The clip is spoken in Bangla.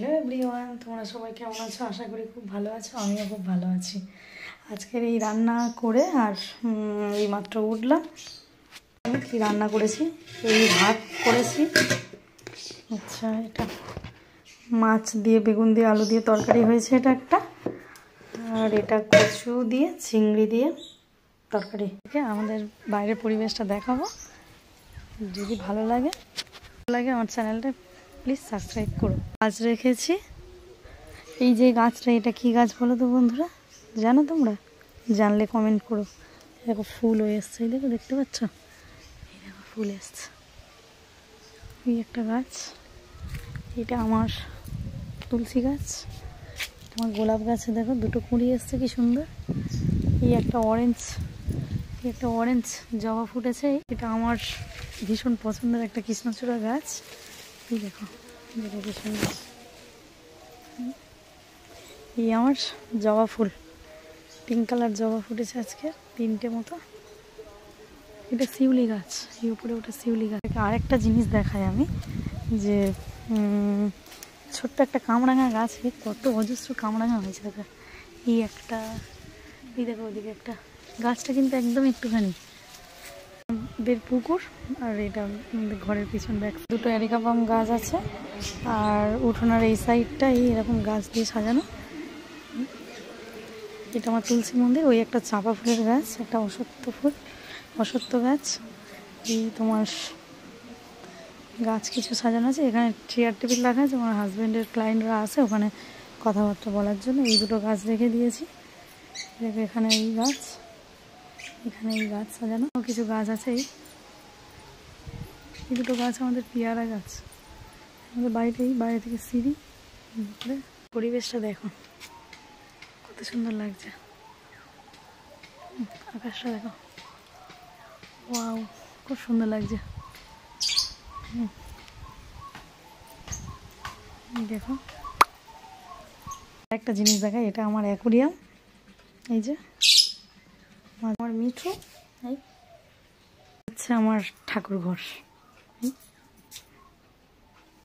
হ্যালো এভরিওয়ান, তোমরা সবাই কেমন আছো? আশা করি খুব ভালো আছো। আমিও খুব ভালো আছি। আজকের এই রান্না করে আর এই মাত্র উঠলাম। আমি কী রান্না করেছি? এই ভাত করেছি। আচ্ছা, এটা মাছ দিয়ে বেগুন দিয়ে আলু দিয়ে তরকারি হয়েছে, এটা একটা। আর এটা কচু দিয়ে চিংড়ি দিয়ে তরকারি। আমাদের বাইরের পরিবেশটা দেখাবো। যদি ভালো লাগে আমার চ্যানেলটা প্লিজ সাবস্ক্রাইব করো। গাছ রেখেছি, এই যে গাছটা, এটা কি গাছ বলো তো বন্ধুরা? জানো তোমরা? জানলে কমেন্ট করো। দেখো ফুল হয়ে এসছে, এই দেখো, দেখতে পাচ্ছ? এই দেখো ফুল এসছে। এই একটা গাছ, এটা আমার তুলসী গাছ, আমার গোলাপ গাছে দেখো দুটো কুঁড়ি এসছে, কি সুন্দর। এই একটা অরেঞ্জ জবা ফুটেছে। এটা আমার ভীষণ পছন্দের একটা কৃষ্ণচূড়া গাছ। এই দেখো, দেখো কি সুন্দর। এই আমার জবা ফুল, পিঙ্ক কালার জবা ফুটেছে আজকে 3টে মতো। এটা শিউলি গাছ, এই উপরে ওটা শিউলি গাছ। আরেকটা জিনিস দেখাই আমি, যে ছোট্ট একটা কামরাঙা গাছ, কত অজস্র কামরাঙা হয়েছে দেখো। এই একটা, এই দেখো ওদিকে একটা। গাছটা কিন্তু একদম একটুখানি, আমাদের পুকুর আর এটা আমাদের ঘরের পিছন ব্যাক। দুটো এরিকা পাম গাছ আছে, আর উঠোনার এই সাইডটা এই এরকম গাছ দিয়ে সাজানো। এটা আমার তুলসী মন্দির। ওই একটা চাঁপা ফুলের গাছ, একটা অশ্বত্থ গাছ। এই তোমার গাছ কিছু সাজানো আছে। এখানে চেয়ার টেবিল রাখা আছে, আমার হাজব্যান্ডের ক্লায়েন্টরা আসে ওখানে কথাবার্তা বলার জন্য। এই দুটো গাছ রেখে দিয়েছি। দেখো এখানে এই গাছ, এখানে এই গাছ সাজানো, কিছু গাছ আছে। এই দুটো গাছ আমাদের পেয়ারা গাছ। আমাদের বাইরে থেকে সিঁড়ি। পরিবেশটা দেখো কত সুন্দর লাগছে। আকাশটা দেখো, ওয়াও, খুব সুন্দর লাগছে। দেখো একটা জিনিস দেখাই, এটা আমার অ্যাকুরিয়াম। এই যে আমার মিঠু, এই হচ্ছে আমার ঠাকুর ঘর।